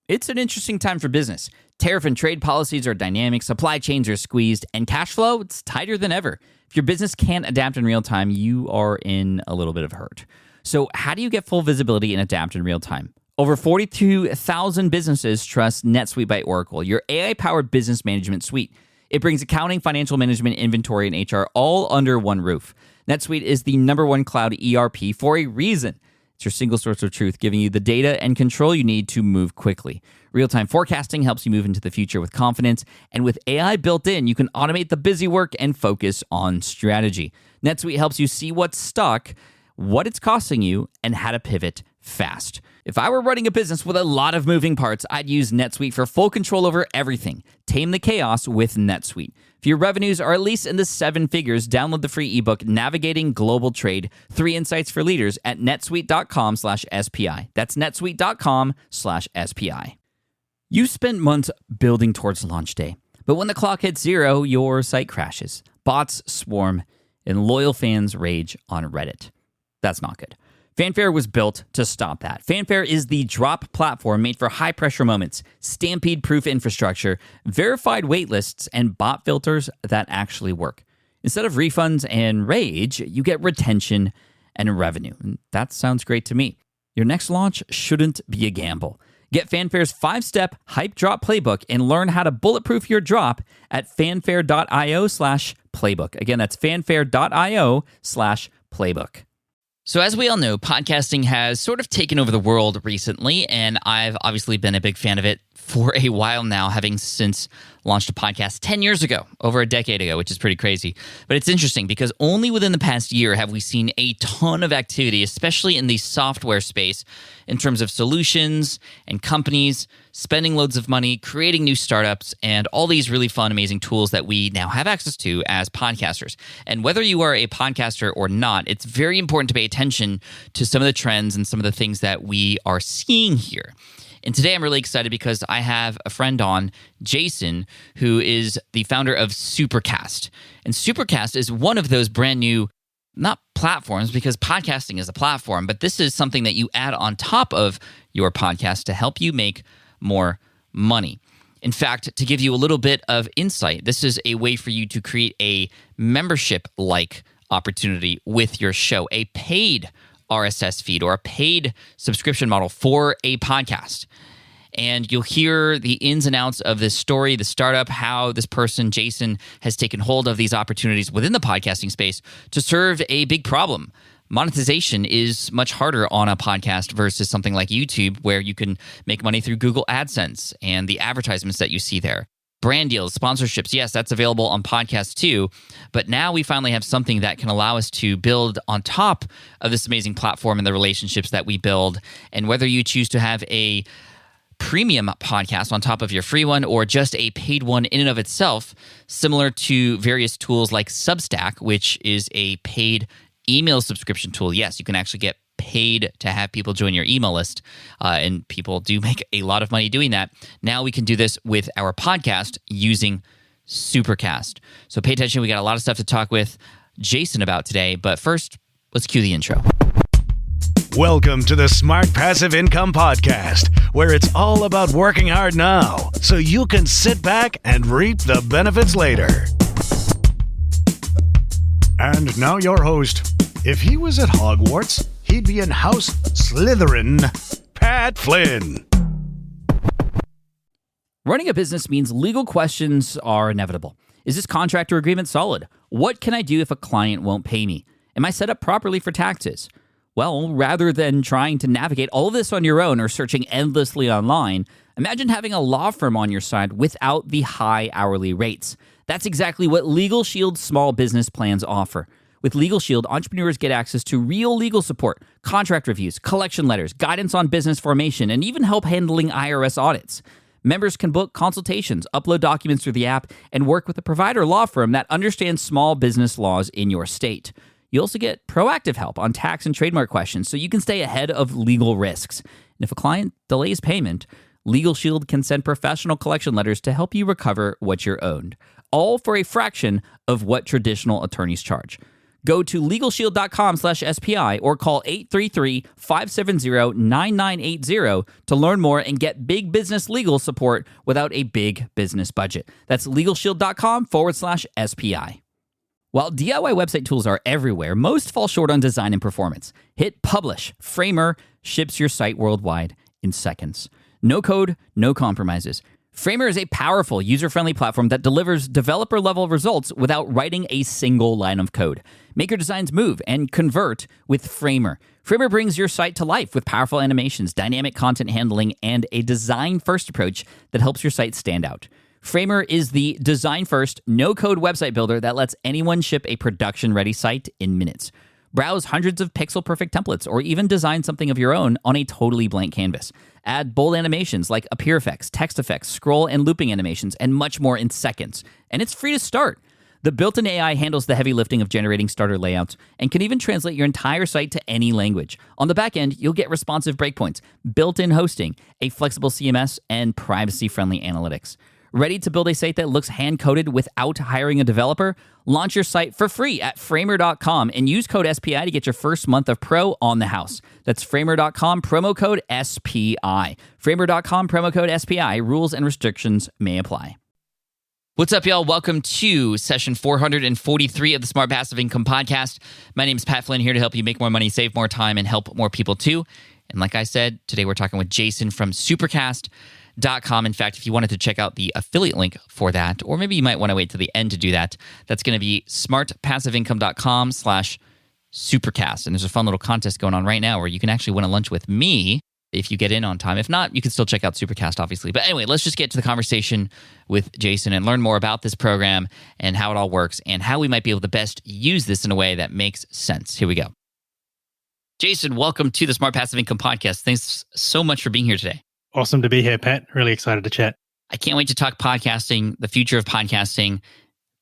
It's an interesting time for business. Tariff and trade policies are dynamic, supply chains are squeezed, and cash flow, it's tighter than ever. If your business can't adapt in real time, you are in a little bit of hurt. So how do you get full visibility and adapt in real time? Over 42,000 businesses trust NetSuite by Oracle, your AI-powered business management suite. It brings accounting, financial management, inventory, and HR all under one roof. NetSuite is the #1 cloud ERP for a reason. It's your single source of truth, giving you the data and control you need to move quickly. Real-time forecasting helps you move into the future with confidence, and with AI built in, you can automate the busy work and focus on strategy. NetSuite helps you see what's stuck, what it's costing you, and how to pivot fast. If I were running a business with a lot of moving parts, I'd use NetSuite for full control over everything. Tame the chaos with NetSuite. If your revenues are at least in the 7 figures, download the free ebook, Navigating Global Trade, 3 Insights for Leaders at netsuite.com/SPI. That's netsuite.com/SPI. You spent months building towards launch day, but when the clock hits 0, your site crashes. Bots swarm, and loyal fans rage on Reddit. That's not good. Fanfare was built to stop that. Fanfare is the drop platform made for high-pressure moments, stampede-proof infrastructure, verified waitlists, and bot filters that actually work. Instead of refunds and rage, you get retention and revenue. And that sounds great to me. Your next launch shouldn't be a gamble. Get Fanfare's 5-step hype drop playbook and learn how to bulletproof your drop at fanfare.io/playbook. Again, that's fanfare.io/playbook. So as we all know, podcasting has sort of taken over the world recently, and I've obviously been a big fan of it for a while now, having since launched a podcast 10 years ago, over a decade ago, which is pretty crazy. But it's interesting because only within the past year have we seen a ton of activity, especially in the software space, in terms of solutions and companies spending loads of money, creating new startups, and all these really fun, amazing tools that we now have access to as podcasters. And whether you are a podcaster or not, it's very important to pay attention to some of the trends and some of the things that we are seeing here. And today I'm really excited because I have a friend on, Jason, who is the founder of Supercast. And Supercast is one of those brand new, not platforms, because podcasting is a platform, but this is something that you add on top of your podcast to help you make more money. In fact, to give you a little bit of insight, this is a way for you to create a membership-like opportunity with your show, a paid RSS feed or a paid subscription model for a podcast. And you'll hear the ins and outs of this story, the startup, how this person, Jason, has taken hold of these opportunities within the podcasting space to serve a big problem. Monetization is much harder on a podcast versus something like YouTube, where you can make money through Google AdSense and the advertisements that you see there. Brand deals, sponsorships, yes, that's available on podcasts too. But now we finally have something that can allow us to build on top of this amazing platform and the relationships that we build. And whether you choose to have a premium podcast on top of your free one or just a paid one in and of itself, similar to various tools like Substack, which is a paid email subscription tool. Yes, you can actually get paid to have people join your email list, and people do make a lot of money doing that. Now we can do this with our podcast using Supercast. So pay attention. We got a lot of stuff to talk with Jason about today, but first, let's cue the intro. Welcome to the Smart Passive Income Podcast, where it's all about working hard now so you can sit back and reap the benefits later. And now your host. If he was at Hogwarts, he'd be in House Slytherin, Pat Flynn. Running a business means legal questions are inevitable. Is this contract or agreement solid? What can I do if a client won't pay me? Am I set up properly for taxes? Well, rather than trying to navigate all of this on your own or searching endlessly online, imagine having a law firm on your side without the high hourly rates. That's exactly what Legal Shield's small business plans offer. With Legal Shield, entrepreneurs get access to real legal support, contract reviews, collection letters, guidance on business formation, and even help handling IRS audits. Members can book consultations, upload documents through the app, and work with a provider law firm that understands small business laws in your state. You also get proactive help on tax and trademark questions so you can stay ahead of legal risks. And if a client delays payment, Legal Shield can send professional collection letters to help you recover what you're owed, all for a fraction of what traditional attorneys charge. Go to LegalShield.com/SPI or call 833-570-9980 to learn more and get big business legal support without a big business budget. That's LegalShield.com/SPI. While DIY website tools are everywhere, most fall short on design and performance. Hit publish. Framer ships your site worldwide in seconds. No code, no compromises. Framer is a powerful, user-friendly platform that delivers developer-level results without writing a single line of code. Make your designs move and convert with Framer. Framer brings your site to life with powerful animations, dynamic content handling, and a design-first approach that helps your site stand out. Framer is the design-first, no-code website builder that lets anyone ship a production-ready site in minutes. Browse hundreds of pixel-perfect templates or even design something of your own on a totally blank canvas. Add bold animations like appear effects, text effects, scroll and looping animations, and much more in seconds. And it's free to start. The built-in AI handles the heavy lifting of generating starter layouts and can even translate your entire site to any language. On the back end, you'll get responsive breakpoints, built-in hosting, a flexible CMS, and privacy-friendly analytics. Ready to build a site that looks hand-coded without hiring a developer? Launch your site for free at Framer.com and use code SPI to get your first month of pro on the house. That's Framer.com, promo code SPI. Framer.com, promo code SPI. Rules and restrictions may apply. What's up, y'all? Welcome to session 443 of the Smart Passive Income Podcast. My name is Pat Flynn, here to help you make more money, save more time, and help more people too. And like I said, today we're talking with Jason from Supercast.com. In fact, if you wanted to check out the affiliate link for that, or maybe you might want to wait to the end to do that, that's going to be smartpassiveincome.com/supercast. And there's a fun little contest going on right now where you can actually win a lunch with me if you get in on time. If not, you can still check out Supercast, obviously. But anyway, let's just get to the conversation with Jason and learn more about this program and how it all works and how we might be able to best use this in a way that makes sense. Here we go. Jason, welcome to the Smart Passive Income Podcast. Thanks so much for being here today. Awesome to be here, Pat. Really excited to chat. I can't wait to talk podcasting, the future of podcasting,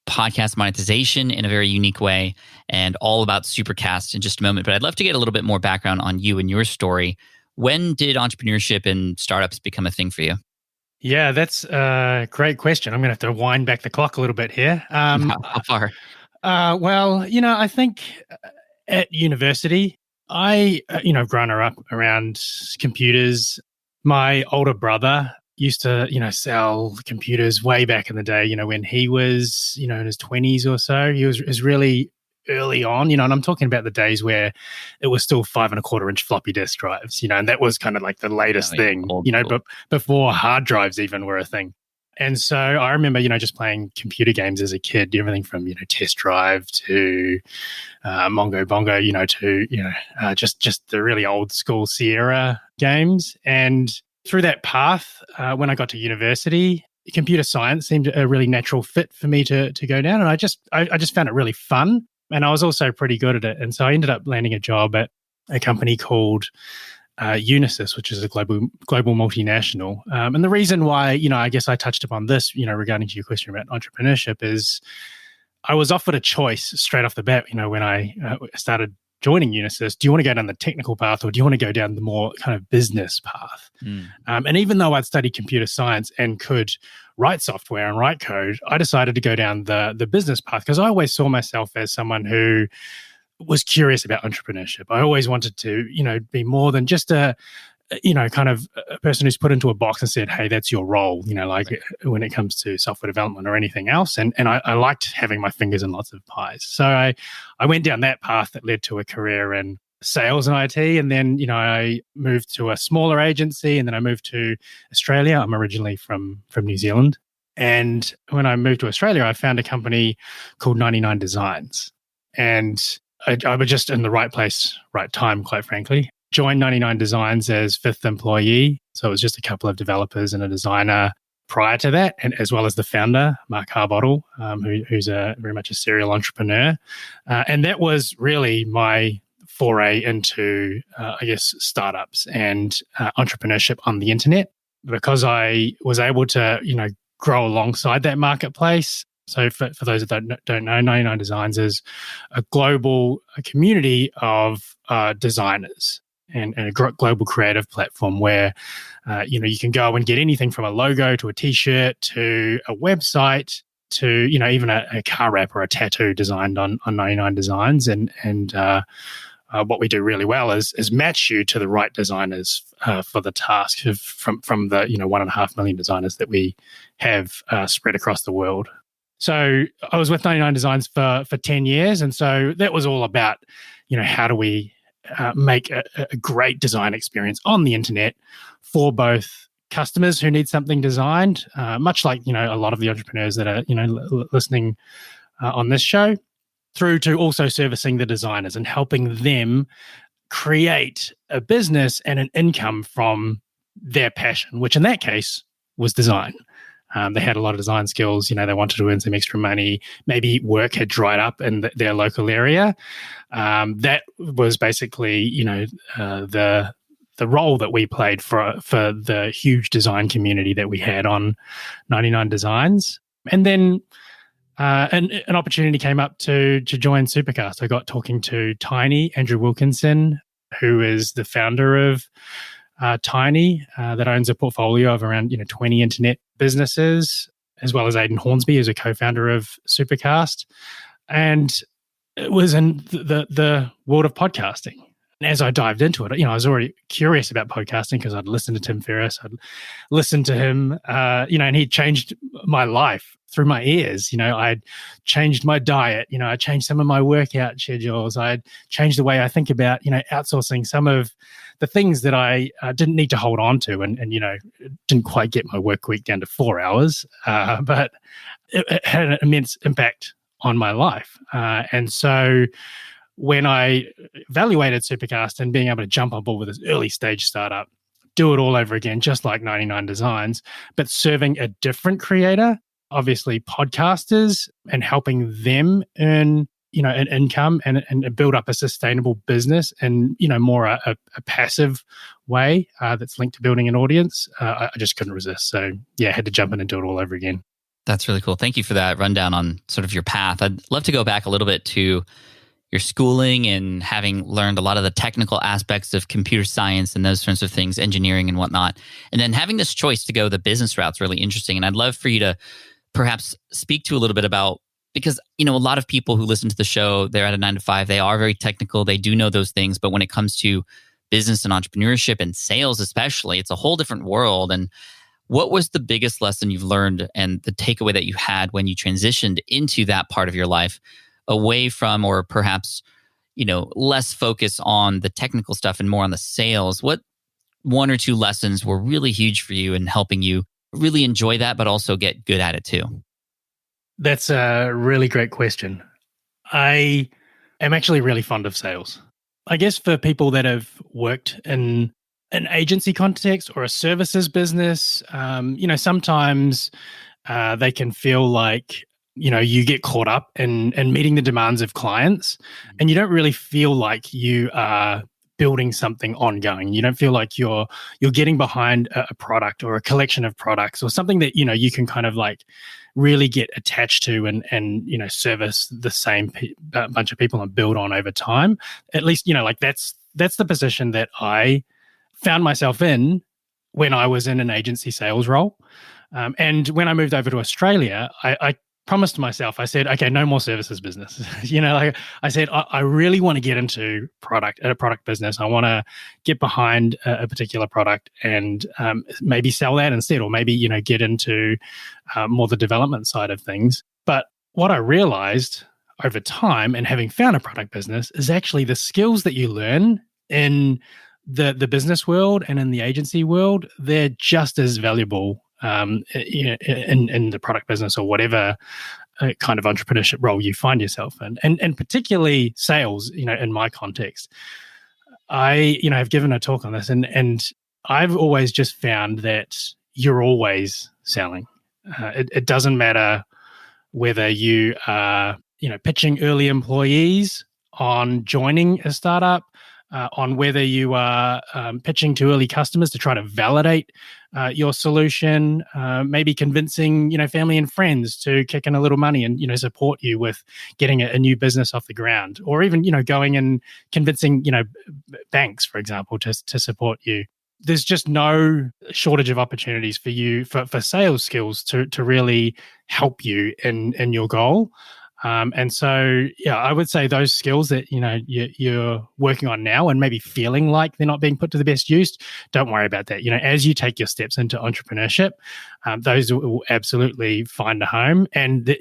podcast monetization in a very unique way, and all about Supercast in just a moment. But I'd love to get a little bit more background on you and your story. When did entrepreneurship and startups become a thing for you? Yeah, that's a great question. I'm going to have to wind back the clock a little bit here. How far? Well, I think at university, I've grown up around computers. My older brother used to, sell computers way back in the day, when he was, in his 20s or so. He was really early on, and I'm talking about the days where it was still 5.25-inch floppy disk drives, and that was kind of like the latest thing, but before hard drives even were a thing. And so I remember, just playing computer games as a kid, everything from, Test Drive to Mongo Bongo, to, just the really old school Sierra games. And through that path, when I got to university, computer science seemed a really natural fit for me to go down. And I just found it really fun. And I was also pretty good at it. And so I ended up landing a job at a company called Unisys, which is a global multinational. And the reason why, I guess I touched upon this, regarding to your question about entrepreneurship, is I was offered a choice straight off the bat, when I started joining Unisys. Do you want to go down the technical path or do you want to go down the more kind of business path? And even though I'd studied computer science and could write software and write code, I decided to go down the business path because I always saw myself as someone who was curious about entrepreneurship. I always wanted to, be more than just a person who's put into a box and said, hey, that's your role, when it comes to software development or anything else. And I liked having my fingers in lots of pies. So I went down that path that led to a career in sales and IT. And then, I moved to a smaller agency and then I moved to Australia. I'm originally from New Zealand. And when I moved to Australia, I found a company called 99 Designs. And I was just in the right place, right time, quite frankly. Joined 99 Designs as fifth employee. So it was just a couple of developers and a designer prior to that, and as well as the founder, Mark Harbottle, who's very much a serial entrepreneur. And that was really my foray into, startups and entrepreneurship on the internet, because I was able to, grow alongside that marketplace. So for those that don't know, 99 Designs is a global community of designers and a global creative platform where, you can go and get anything from a logo to a T-shirt to a website to, even a car wrap or a tattoo designed on 99 Designs. And what we do really well is match you to the right designers for the task from the 1.5 million designers that we have spread across the world. So I was with 99 Designs for 10 years, and so that was all about how do we make a great design experience on the internet for both customers who need something designed, much like a lot of the entrepreneurs that are listening on this show, through to also servicing the designers and helping them create a business and an income from their passion, which in that case was design. They had a lot of design skills. They wanted to earn some extra money. Maybe work had dried up in their local area. That was basically, the role that we played for the huge design community that we had on 99 Designs. And then an opportunity came up to join Supercast. I got talking to Andrew Wilkinson, who is the founder of Tiny, that owns a portfolio of around 20 internet businesses, as well as Aidan Hornsby, who's a co-founder of Supercast. And it was in the world of podcasting. And as I dived into it, I was already curious about podcasting because I'd listened to Tim Ferriss, I'd listened to him, and he changed my life through my ears. I'd changed my diet, I changed some of my workout schedules. I'd changed the way I think about, outsourcing some of the things that I didn't need to hold on to and didn't quite get my work week down to 4 hours. But it had an immense impact on my life. And so when I evaluated Supercast and being able to jump on board with this early stage startup, do it all over again, just like 99 Designs, but serving a different creator, obviously podcasters, and helping them earn, an income and build up a sustainable business and, more a passive way that's linked to building an audience, I just couldn't resist. So yeah, I had to jump in and do it all over again. That's really cool. Thank you for that rundown on sort of your path. I'd love to go back a little bit to your schooling and having learned a lot of the technical aspects of computer science and those sorts of things, engineering and whatnot. And then having this choice to go the business route's really interesting. And I'd love for you to perhaps speak to a little bit about, because, a lot of people who listen to the show, they're at a 9 to 5, they are very technical, they do know those things. But when it comes to business and entrepreneurship and sales especially, it's a whole different world. And what was the biggest lesson you've learned and the takeaway that you had when you transitioned into that part of your life, away from, or perhaps, less focus on the technical stuff and more on the sales? What 1 or 2 lessons were really huge for you in helping you really enjoy that, but also get good at it too? That's a really great question. I am actually really fond of sales. I guess for people that have worked in an agency context or a services business, sometimes they can feel like, you get caught up in meeting the demands of clients, and you don't really feel like you are building something ongoing. You don't feel like you're getting behind a product or a collection of products or something that, you can kind of like really get attached to and service the same bunch of people and build on over time. At least, that's the position that I found myself in when I was in an agency sales role. And when I moved over to Australia, I promised myself, I said, okay, no more services business. I said, I really want to get into a product business. I want to get behind a particular product and maybe sell that instead, or maybe, get into more the development side of things. But what I realized over time and having found a product business is actually the skills that you learn in the business world and in the agency world, they're just as valuable in the product business or whatever kind of entrepreneurship role you find yourself in, and particularly sales. In my context, I have given a talk on this, and I've always just found that you're always selling. It doesn't matter whether you are pitching early employees on joining a startup, on whether you are pitching to early customers to try to validate your solution, maybe convincing family and friends to kick in a little money and support you with getting a new business off the ground, or even going and convincing banks, for example, to support you. there's just no shortage of opportunities for you for sales skills to really help you in your goal. And so, yeah, I would say those skills that you're working on now and maybe feeling like they're not being put to the best use, don't worry about that. As you take your steps into entrepreneurship, those will absolutely find a home. And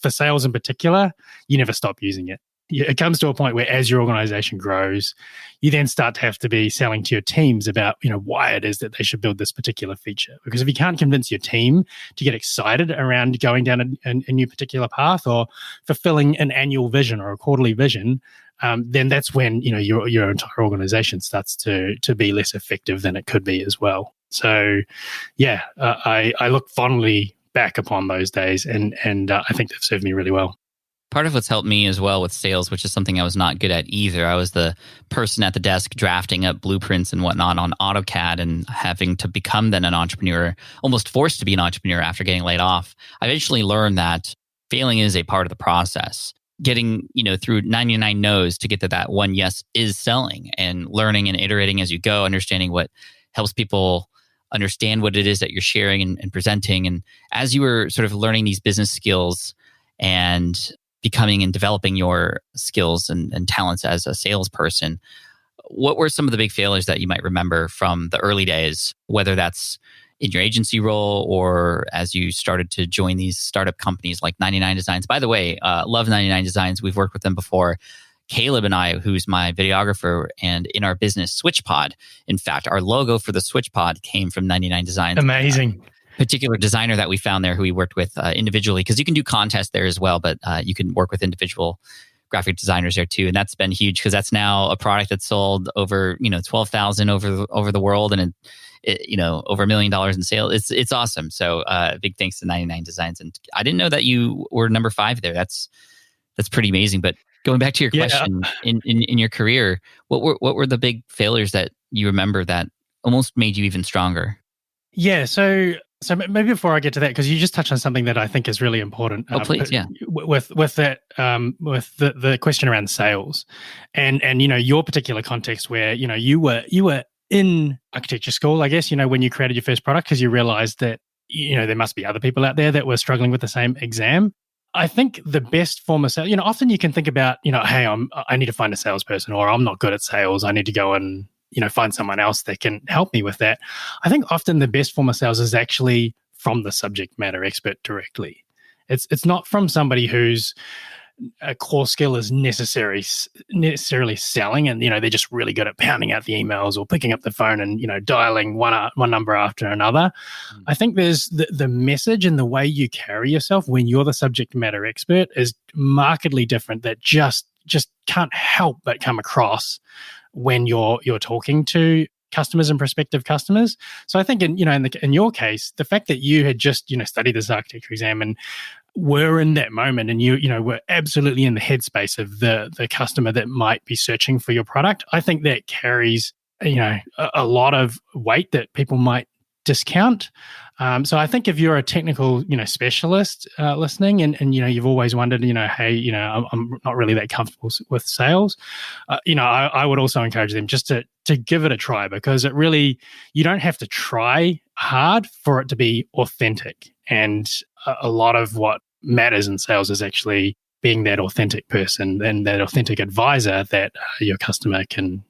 for sales in particular, you never stop using it. It comes to a point where as your organization grows, you then start to have to be selling to your teams about, why it is that they should build this particular feature. Because if you can't convince your team to get excited around going down a new particular path or fulfilling an annual vision or a quarterly vision, then that's when, your entire organization starts to be less effective than it could be as well. So, yeah, I look fondly back upon those days and I think they've served me really well. Part of what's helped me as well with sales, which is something I was not good at either. I was the person at the desk drafting up blueprints and whatnot on AutoCAD and having to become then an entrepreneur, almost forced to be an entrepreneur after getting laid off. I eventually learned that failing is a part of the process. Getting, through 99 no's to get to that one yes is selling, and learning and iterating as you go, understanding what helps people understand what it is that you're sharing and presenting. And as you were sort of learning these business skills and becoming and developing your skills and talents as a salesperson, what were some of the big failures that you might remember from the early days, whether that's in your agency role or as you started to join these startup companies like 99 Designs? By the way, love 99 Designs. We've worked with them before. Caleb and I, who's my videographer, and in our business, SwitchPod. In fact, our logo for the SwitchPod came from 99 Designs. Amazing. Particular designer that we found there who we worked with individually, because you can do contests there as well, but you can work with individual graphic designers there too. And that's been huge because that's now a product that's sold over 12,000 over the world, and it over $1 million in sales. It's awesome. So big thanks to 99 Designs. And I didn't know that you were number 5 there. That's pretty amazing. But going back to your question, in your career, what were the big failures that you remember that almost made you even stronger? Yeah. So maybe before I get to that, because you just touched on something that I think is really important. Oh, please, yeah. With that, with the question around sales, and your particular context where you were in architecture school, I guess, when you created your first product because you realized that there must be other people out there that were struggling with the same exam. I think the best form of sales, often you can think about, hey, I need to find a salesperson, or I'm not good at sales. I need to go and find someone else that can help me with that. I think often the best form of sales is actually from the subject matter expert directly. It's not from somebody whose a core skill is necessarily selling, and they're just really good at pounding out the emails or picking up the phone and dialing one number after another. I think there's the message and the way you carry yourself when you're the subject matter expert is markedly different. That just can't help but come across when you're talking to customers and prospective customers. So I think in your case, the fact that you had just studied this architecture exam and were in that moment, and you were absolutely in the headspace of the customer that might be searching for your product, I think that carries a lot of weight that people might discount. So I think if you're a technical specialist listening, and you've always wondered hey, I'm not really that comfortable with sales, I would also encourage them just to give it a try, because it really, you don't have to try hard for it to be authentic. And a lot of what matters in sales is actually being that authentic person and that authentic advisor that your customer can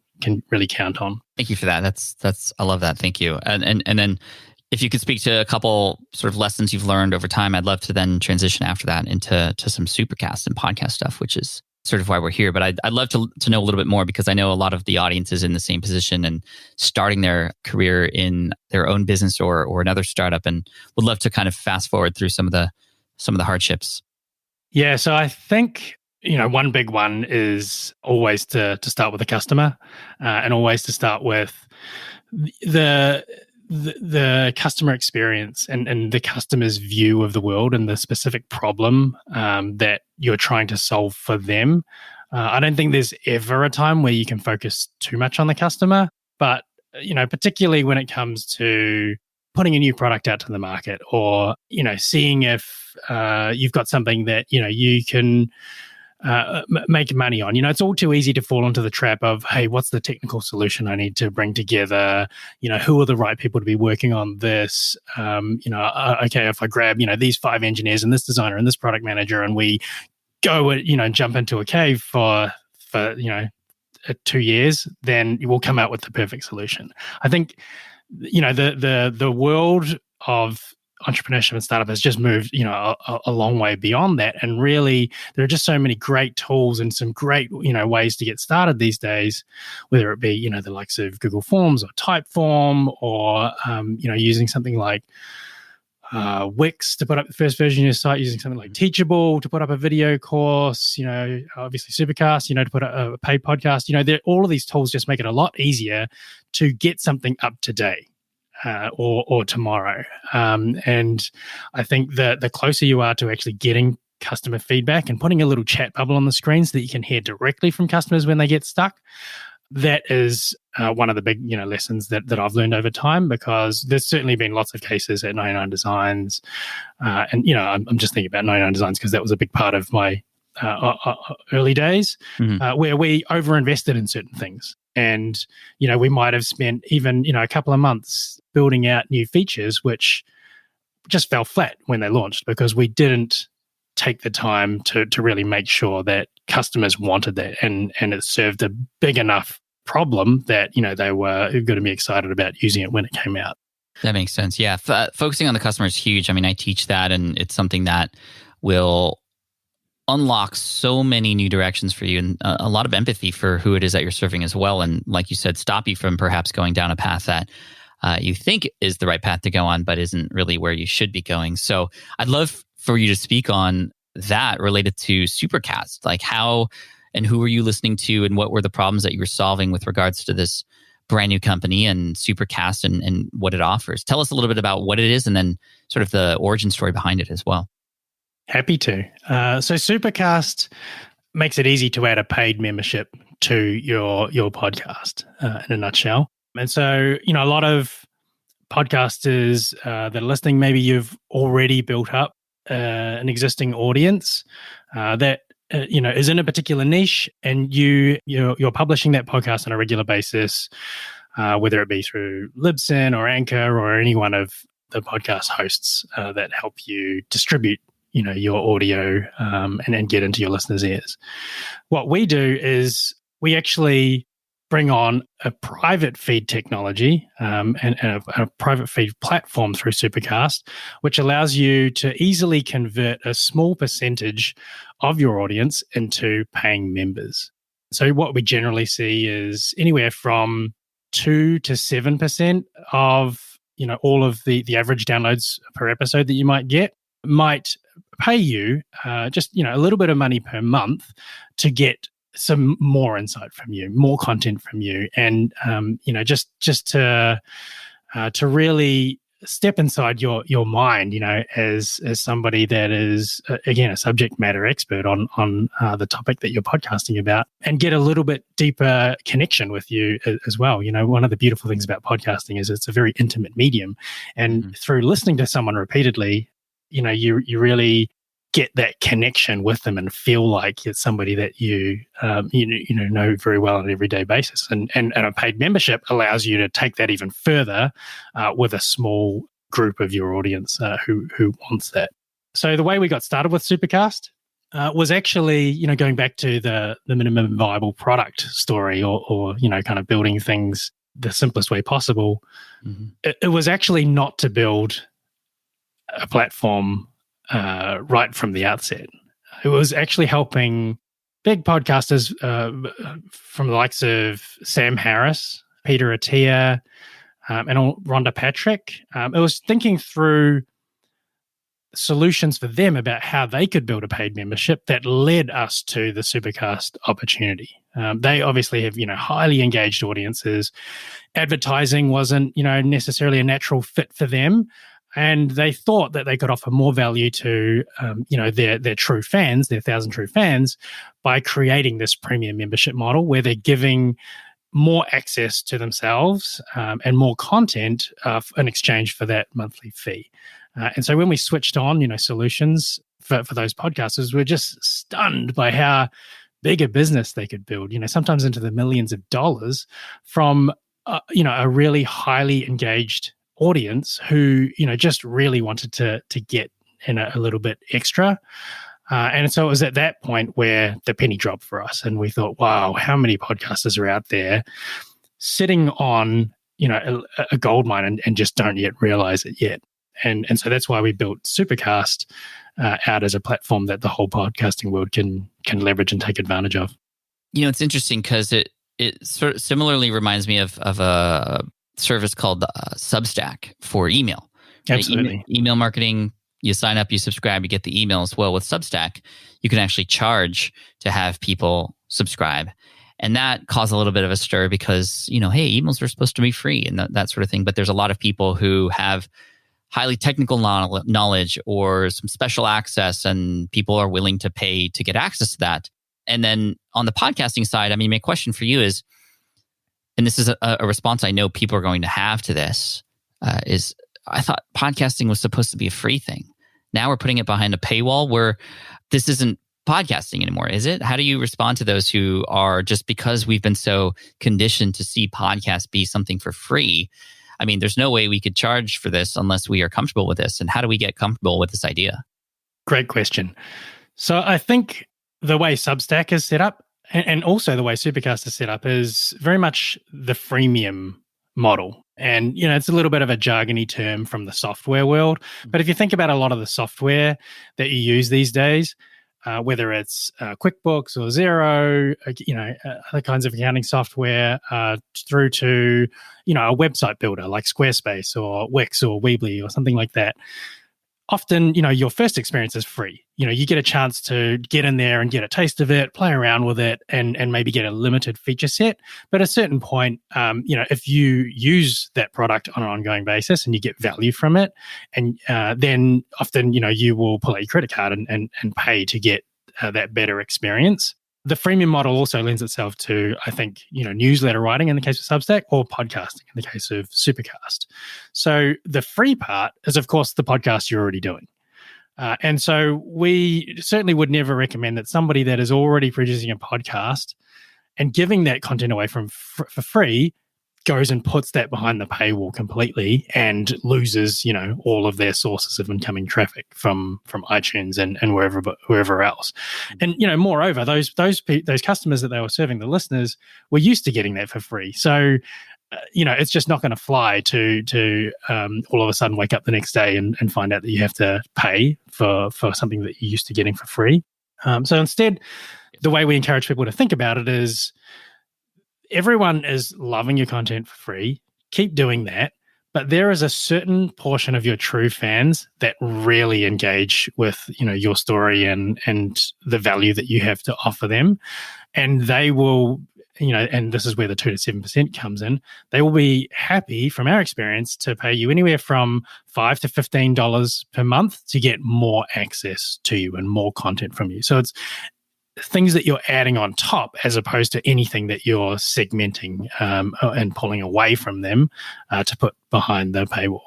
really count on. Thank you for that. That's I love that. Thank you. And then if you could speak to a couple sort of lessons you've learned over time, I'd love to then transition after that into some Supercast and podcast stuff, which is sort of why we're here. But I'd love to know a little bit more, because I know a lot of the audience is in the same position and starting their career in their own business or another startup, and would love to kind of fast forward through some of the hardships. Yeah. So I think one big one is always to start with the customer, and always to start with the customer experience and the customer's view of the world and the specific problem that you're trying to solve for them. I don't think there's ever a time where you can focus too much on the customer, but particularly when it comes to putting a new product out to the market, or seeing if you've got something that you can make money on. It's all too easy to fall into the trap of, hey, what's the technical solution I need to bring together? Who are the right people to be working on this? Okay, if I grab, these 5 engineers and this designer and this product manager, and we go, jump into a cave for 2 years, then we'll come out with the perfect solution. I think, the world of entrepreneurship and startup has just moved, a long way beyond that. And really, there are just so many great tools and some great, ways to get started these days, whether it be, the likes of Google Forms or Typeform, or, using something like Wix to put up the first version of your site, using something like Teachable to put up a video course, obviously Supercast, to put up a paid podcast. All of these tools just make it a lot easier to get something up today. Or tomorrow. And I think that the closer you are to actually getting customer feedback and putting a little chat bubble on the screen so that you can hear directly from customers when they get stuck, that is one of the big lessons that I've learned over time, because there's certainly been lots of cases at 99 Designs. And, I'm just thinking about 99 Designs because that was a big part of my early days, where we overinvested in certain things. And, we might have spent even, a couple of months building out new features, which just fell flat when they launched because we didn't take the time to really make sure that customers wanted that and it served a big enough problem that, they were going to be excited about using it when it came out. That makes sense. Yeah. Focusing on the customer is huge. I mean, I teach that, and it's something that will unlock so many new directions for you, and a lot of empathy for who it is that you're serving as well. And like you said, stop you from perhaps going down a path that you think is the right path to go on, but isn't really where you should be going. So I'd love for you to speak on that related to Supercast. Like, how and who were you listening to, and what were the problems that you were solving with regards to this brand new company and Supercast and what it offers? Tell us a little bit about what it is, and then sort of the origin story behind it as well. Happy to. So Supercast makes it easy to add a paid membership to your podcast in a nutshell. And so, a lot of podcasters that are listening, maybe you've already built up an existing audience that is in a particular niche, and you're publishing that podcast on a regular basis, whether it be through Libsyn or Anchor or any one of the podcast hosts that help you distribute your audio and get into your listeners' ears. What we do is we actually bring on a private feed technology and a private feed platform through Supercast, which allows you to easily convert a small percentage of your audience into paying members. So what we generally see is anywhere from 2 to 7% of all of the average downloads per episode that you might get might pay you just a little bit of money per month to get some more insight from you, more content from you, and just to really step inside your mind, as somebody that is again a subject matter expert on the topic that you're podcasting about, and get a little bit deeper connection with you as well. One of the beautiful things about podcasting is it's a very intimate medium, and through listening to someone repeatedly, you really get that connection with them and feel like it's somebody that you know very well on an everyday basis. And a paid membership allows you to take that even further with a small group of your audience who wants that. So the way we got started with Supercast was actually going back to the minimum viable product story, or kind of building things the simplest way possible. It was actually not to build a platform right from the outset. It was actually helping big podcasters from the likes of Sam Harris, Peter Attia, and Rhonda Patrick. It was thinking through solutions for them about how they could build a paid membership that led us to the Supercast opportunity. They obviously have, highly engaged audiences. Advertising wasn't, necessarily a natural fit for them. And they thought that they could offer more value to, their true fans, their 1,000 true fans, by creating this premium membership model where they're giving more access to themselves and more content in exchange for that monthly fee. And so when we switched on, solutions, for those podcasters were just stunned by how big a business they could build, sometimes into the millions of dollars from, a really highly engaged audience who, just really wanted to get in a little bit extra. And so it was at that point where the penny dropped for us. And we thought, wow, how many podcasters are out there sitting on, a gold mine and just don't yet realize it yet. And so that's why we built Supercast out as a platform that the whole podcasting world can leverage and take advantage of. It's interesting because it sort of similarly reminds me of a service called Substack for email. Absolutely. Right? Email marketing, you sign up, you subscribe, you get the emails. Well, with Substack, you can actually charge to have people subscribe. And that caused a little bit of a stir because, hey, emails are supposed to be free and that sort of thing. But there's a lot of people who have highly technical knowledge or some special access, and people are willing to pay to get access to that. And then on the podcasting side, my question for you is, and this is a response I know people are going to have to this, is I thought podcasting was supposed to be a free thing. Now we're putting it behind a paywall where this isn't podcasting anymore, is it? How do you respond to those who are, just because we've been so conditioned to see podcasts be something for free? There's no way we could charge for this unless we are comfortable with this. And how do we get comfortable with this idea? Great question. So I think the way Substack is set up and also the way Supercast is set up is very much the freemium model. And, it's a little bit of a jargony term from the software world. But if you think about a lot of the software that you use these days, whether it's QuickBooks or Xero, other kinds of accounting software, through to, a website builder like Squarespace or Wix or Weebly or something like that. Often, your first experience is free. You get a chance to get in there and get a taste of it, play around with it, and maybe get a limited feature set. But at a certain point, if you use that product on an ongoing basis and you get value from it, and then often, you will pull out your credit card and pay to get that better experience. The freemium model also lends itself to, I think, newsletter writing in the case of Substack or podcasting in the case of Supercast. So the free part is, of course, the podcast you're already doing. And so we certainly would never recommend that somebody that is already producing a podcast and giving that content away for free goes and puts that behind the paywall completely and loses, all of their sources of incoming traffic from iTunes and wherever else. And, moreover, those customers that they were serving, the listeners, were used to getting that for free. So, it's just not going to fly to all of a sudden wake up the next day and find out that you have to pay for something that you're used to getting for free. So instead, the way we encourage people to think about it is, everyone is loving your content for free. Keep doing that. But there is a certain portion of your true fans that really engage with, your story and the value that you have to offer them. And they will, and this is where the 2 to 7% comes in. They will be happy, from our experience, to pay you anywhere from $5 to $15 per month to get more access to you and more content from you. So it's things that you're adding on top as opposed to anything that you're segmenting and pulling away from them to put behind the paywall.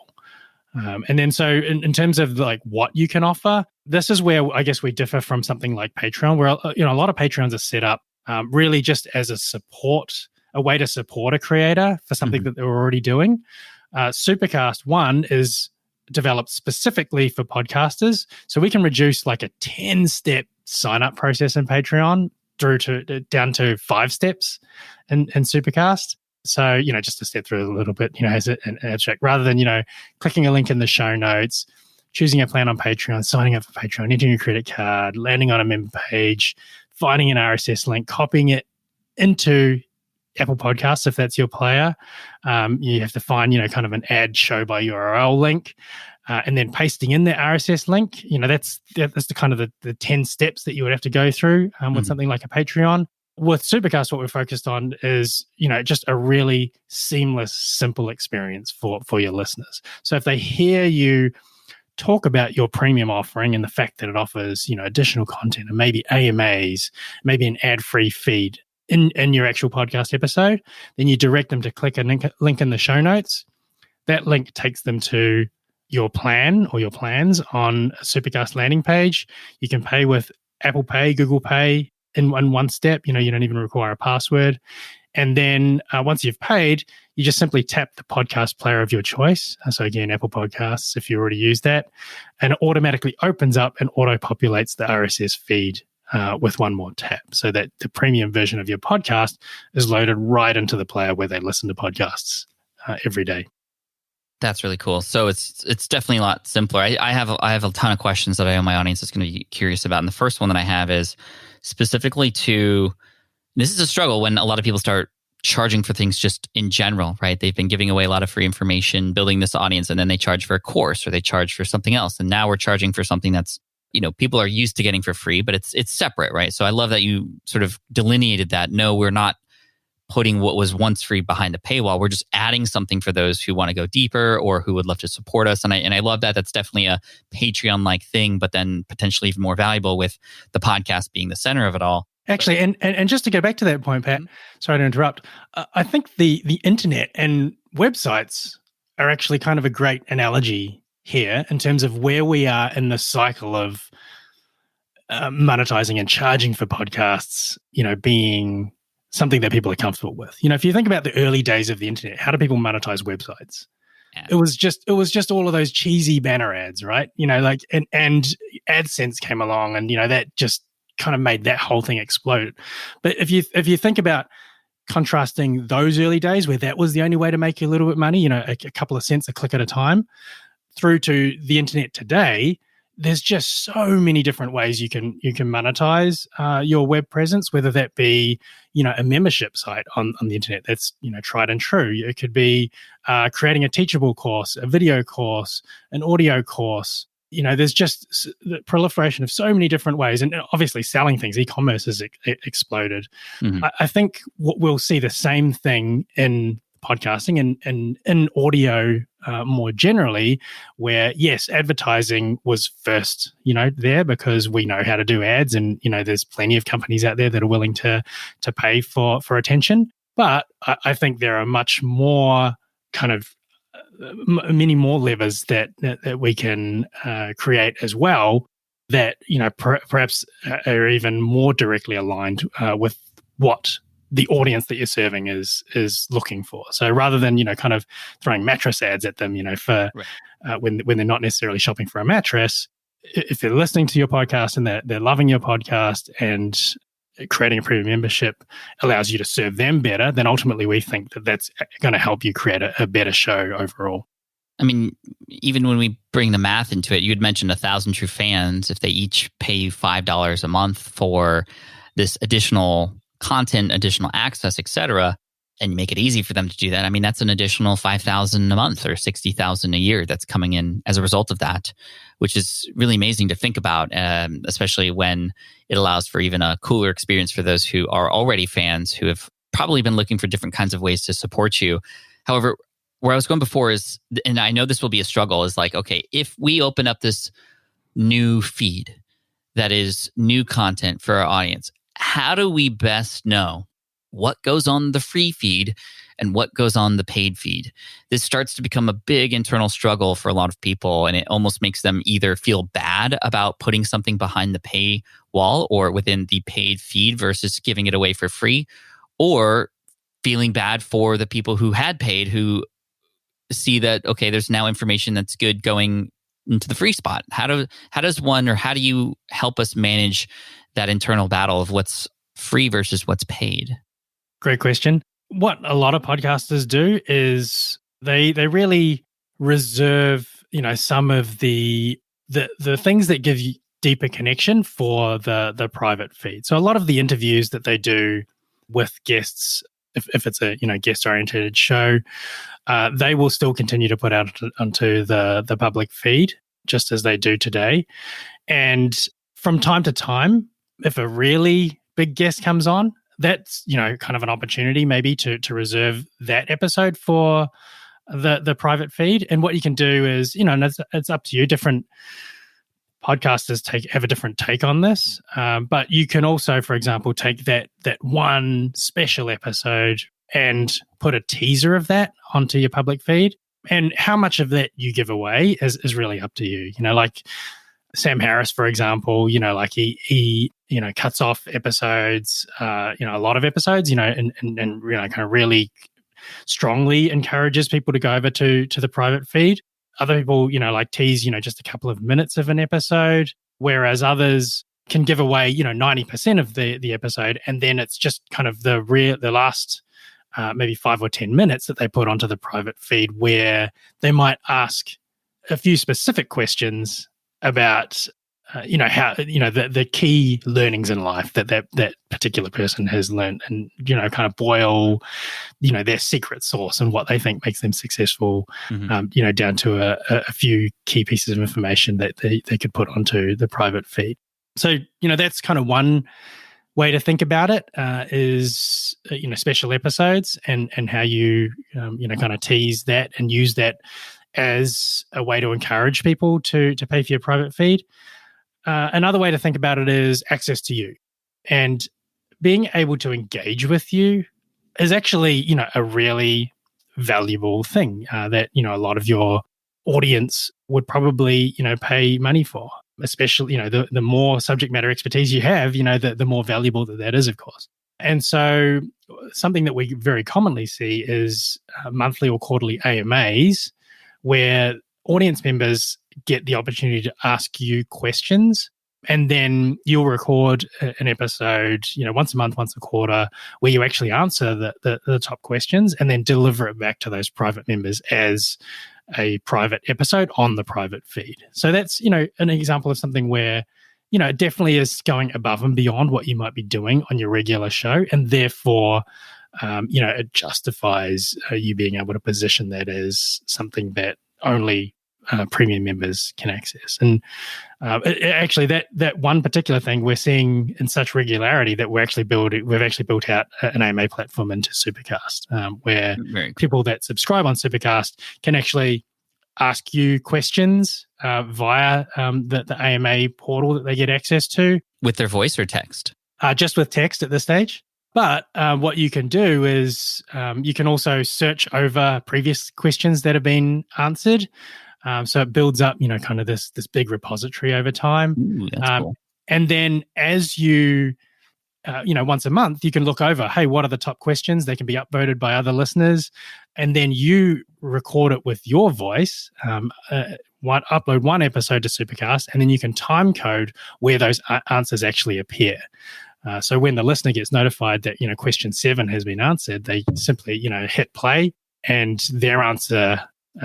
And then so in terms of like what you can offer, this is where I guess we differ from something like Patreon, where a lot of Patreons are set up really just as a way to support a creator for something that they're already doing. Supercast One is developed specifically for podcasters, so we can reduce like a 10-step sign-up process in Patreon down to 5 steps in Supercast. So, just to step through a little bit, as an abstract, rather than, clicking a link in the show notes, choosing a plan on Patreon, signing up for Patreon, entering your credit card, landing on a member page, finding an RSS link, copying it into Apple Podcasts, if that's your player. You have to find, kind of an add show by URL link, and then pasting in the RSS link. That's the kind of the 10 steps that you would have to go through with something like a Patreon. With Supercast, what we're focused on is, just a really seamless, simple experience for your listeners. So if they hear you talk about your premium offering and the fact that it offers, additional content and maybe AMAs, maybe an ad-free feed in your actual podcast episode, then you direct them to click a link in the show notes. That link takes them to your plan or your plans on a Supercast landing page. You can pay with Apple Pay, Google Pay in one step. You don't even require a password. And then once you've paid, you just simply tap the podcast player of your choice. So again, Apple Podcasts, if you already use that, and it automatically opens up and auto-populates the RSS feed with one more tap, so that the premium version of your podcast is loaded right into the player where they listen to podcasts every day. That's really cool. So it's definitely a lot simpler. I have a ton of questions that I know my audience is going to be curious about. And the first one that I have is specifically this is a struggle when a lot of people start charging for things just in general, right? They've been giving away a lot of free information, building this audience, and then they charge for a course or they charge for something else. And now we're charging for something that's, people are used to getting for free, but it's separate, right? So I love that you sort of delineated that. No, we're not putting what was once free behind a paywall. We're just adding something for those who want to go deeper or who would love to support us. And I love that. That's definitely a Patreon-like thing, but then potentially even more valuable with the podcast being the center of it all. Actually, and just to go back to that point, Pat, sorry to interrupt. I think the internet and websites are actually kind of a great analogy here in terms of where we are in the cycle of monetizing and charging for podcasts, being something that people are comfortable with. If you think about the early days of the internet, how do people monetize websites? Yeah. It was just all of those cheesy banner ads, right? And AdSense came along, and that just kind of made that whole thing explode. But if you think about contrasting those early days where that was the only way to make a little bit of money, a couple of cents a click at a time, through to the internet today, there's just so many different ways you can monetize your web presence, whether that be a membership site on the internet that's tried and true. It could be creating a teachable course, a video course, an audio course. There's just the proliferation of so many different ways, and obviously selling things. E-commerce has exploded. Mm-hmm. I think we'll see the same thing in podcasting and in audio more generally, where yes, advertising was first, there because we know how to do ads, and there's plenty of companies out there that are willing to pay for attention. But I think there are much more kind of many more levers that we can create as well that perhaps are even more directly aligned with what the audience that you're serving is looking for. So rather than kind of throwing mattress ads at them, for right. When they're not necessarily shopping for a mattress, if they're listening to your podcast and they're loving your podcast, and creating a premium membership allows you to serve them better, then ultimately we think that that's going to help you create a better show overall. I mean, even when we bring the math into it, you had mentioned 1,000 true fans. If they each pay you $5 a month for this additional content, additional access, etc., and you make it easy for them to do that, I mean, that's an additional $5,000 a month or $60,000 a year that's coming in as a result of that, which is really amazing to think about, especially when it allows for even a cooler experience for those who are already fans who have probably been looking for different kinds of ways to support you. However, where I was going before is, and I know this will be a struggle, is like, okay, if we open up this new feed that is new content for our audience, how do we best know what goes on the free feed and what goes on the paid feed? This starts to become a big internal struggle for a lot of people, and it almost makes them either feel bad about putting something behind the paywall or within the paid feed versus giving it away for free, or feeling bad for the people who had paid, who see that, okay, there's now information that's good going into the free spot. How do you help us manage that internal battle of what's free versus what's paid? Great question. What a lot of podcasters do is they really reserve, some of the things that give you deeper connection for the private feed. So a lot of the interviews that they do with guests, if it's a guest oriented show, they will still continue to put out onto the public feed just as they do today. And from time to time, if a really big guest comes on, that's kind of an opportunity maybe to reserve that episode for the private feed. And what you can do is, and it's up to you. Different podcasters have a different take on this, but you can also, for example, take that one special episode and put a teaser of that onto your public feed. And how much of that you give away is really up to you. Like Sam Harris, for example, like he cuts off episodes, a lot of episodes, and kind of really strongly encourages people to go over to the private feed. Other people, like tease, just a couple of minutes of an episode, whereas others can give away, 90% of the episode, and then it's just kind of the last maybe 5 or 10 minutes that they put onto the private feed, where they might ask a few specific questions about how the key learnings in life that particular person has learned, and kind of boil their secret sauce and what they think makes them successful, down to a few key pieces of information that they could put onto the private feed. So that's kind of one way to think about it, is special episodes and how you kind of tease that and use that as a way to encourage people to pay for your private feed. Another way to think about it is access to you, and being able to engage with you is actually, a really valuable thing that, a lot of your audience would probably, pay money for, especially, the more subject matter expertise you have, the more valuable that is, of course. And so something that we very commonly see is monthly or quarterly AMAs, where audience members get the opportunity to ask you questions, and then you'll record an episode, once a month, once a quarter, where you actually answer the top questions and then deliver it back to those private members as a private episode on the private feed. So that's, an example of something where, it definitely is going above and beyond what you might be doing on your regular show, and therefore, it justifies you being able to position that as something that only premium members can access. And actually, that one particular thing we're seeing in such regularity that we've actually built out an AMA platform into Supercast, where people that subscribe on Supercast can actually ask you questions via the AMA portal that they get access to. With their voice or text? Just with text at this stage. But what you can do is you can also search over previous questions that have been answered. So it builds up, kind of this big repository over time. Ooh, that's cool. And then as you, once a month, you can look over, hey, what are the top questions? They can be upvoted by other listeners. And then you record it with your voice, upload one episode to Supercast, and then you can time code where those answers actually appear. So when the listener gets notified that, question 7 has been answered, they simply, hit play, and their answer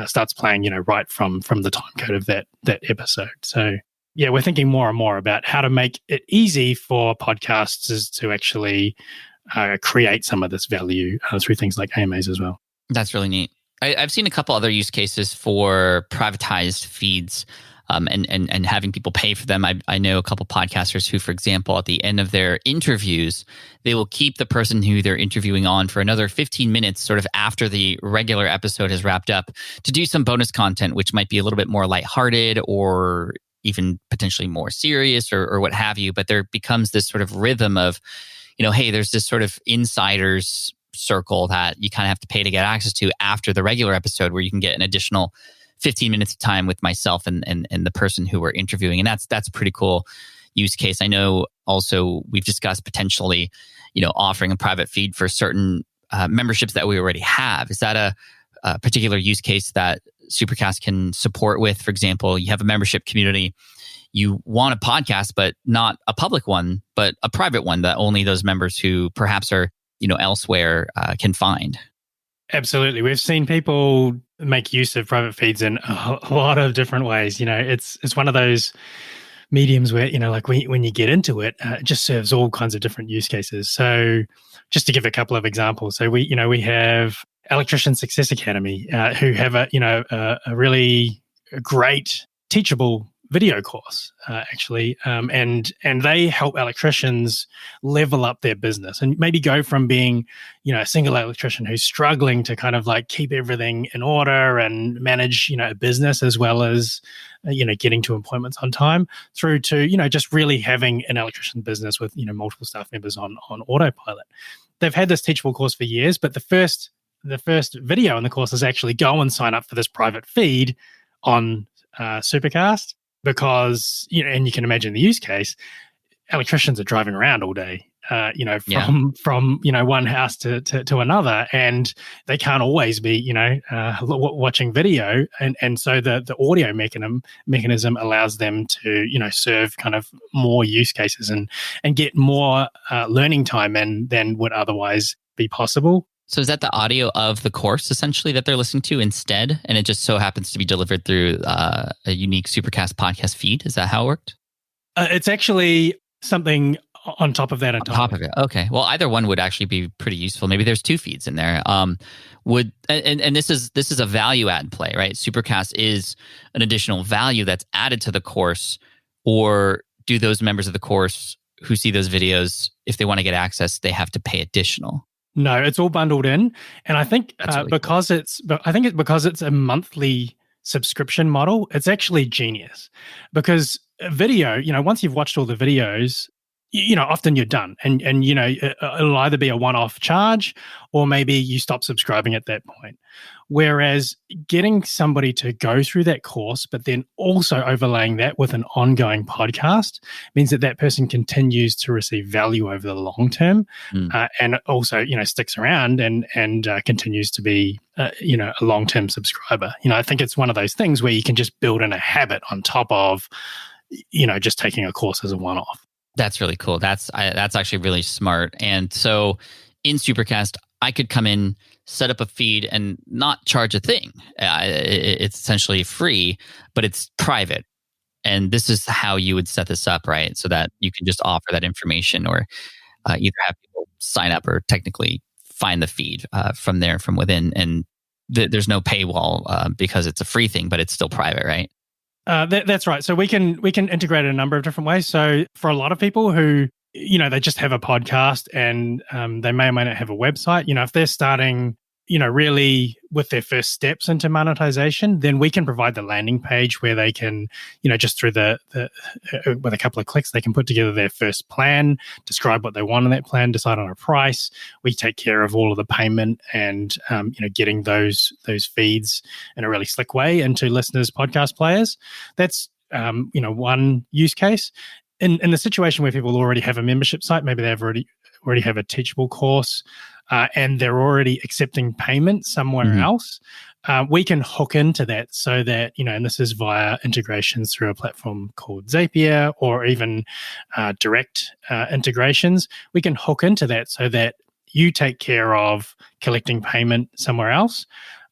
starts playing, right from the time code of that episode. So yeah, we're thinking more and more about how to make it easy for podcasters to actually create some of this value through things like AMAs as well. That's really neat. I've seen a couple other use cases for privatized feeds and having people pay for them. I know a couple podcasters who, for example, at the end of their interviews, they will keep the person who they're interviewing on for another 15 minutes, sort of after the regular episode has wrapped up, to do some bonus content, which might be a little bit more lighthearted or even potentially more serious or what have you. But there becomes this sort of rhythm of, hey, there's this sort of insiders circle that you kind of have to pay to get access to after the regular episode, where you can get an additional 15 minutes of time with myself and the person who we're interviewing. And that's a pretty cool use case. I know also we've discussed potentially, offering a private feed for certain memberships that we already have. Is that a particular use case that Supercast can support with? For example, you have a membership community, you want a podcast, but not a public one, but a private one that only those members who perhaps are, elsewhere can find. Absolutely. We've seen people make use of private feeds in a lot of different ways. It's one of those mediums where, like when you get into it, it just serves all kinds of different use cases. So just to give a couple of examples. So we have Electrician Success Academy, who have a really great teachable video course, actually, and they help electricians level up their business and maybe go from being, a single electrician who's struggling to kind of like keep everything in order and manage, a business as well as, getting to appointments on time, through to, just really having an electrician business with, multiple staff members on autopilot. They've had this teachable course for years, but the first the first video in the course is actually go and sign up for this private feed on Supercast, because, and you can imagine the use case. Electricians are driving around all day, from one house to another, and they can't always be watching video, and so the audio mechanism allows them to serve kind of more use cases and get more learning time than would otherwise be possible. So is that the audio of the course essentially that they're listening to instead, and it just so happens to be delivered through a unique Supercast podcast feed? Is that how it worked? It's actually something on top of that. On top of it. Okay. Well, either one would actually be pretty useful. Maybe there's two feeds in there. And this is a value add play, right? Supercast is an additional value that's added to the course, or do those members of the course who see those videos, if they want to get access, they have to pay additional? No, it's all bundled in. And I think really because it's a monthly subscription model, it's actually genius, because video, once you've watched all the videos, often you're done, and it'll either be a one-off charge, or maybe you stop subscribing at that point. Whereas getting somebody to go through that course, but then also overlaying that with an ongoing podcast, means that person continues to receive value over the long term, and also sticks around and continues to be a long-term subscriber. I think it's one of those things where you can just build in a habit on top of just taking a course as a one-off. That's really cool. That's actually really smart. And so in Supercast, I could come in, set up a feed, and not charge a thing. It's essentially free, but it's private. And this is how you would set this up, right? So that you can just offer that information, or either have people sign up or technically find the feed from within. And there's no paywall because it's a free thing, but it's still private, right? That's right. So we can integrate it a number of different ways. So for a lot of people who, they just have a podcast and they may or may not have a website, if they're starting, really with their first steps into monetization, then we can provide the landing page where they can, just through with a couple of clicks, they can put together their first plan, describe what they want in that plan, decide on a price. We take care of all of the payment and, getting those feeds in a really slick way into listeners' podcast players. That's, one use case. In the situation where people already have a membership site, maybe they've already have a teachable course, and they're already accepting payment somewhere else, we can hook into that so that, and this is via integrations through a platform called Zapier, or even direct integrations. We can hook into that so that you take care of collecting payment somewhere else.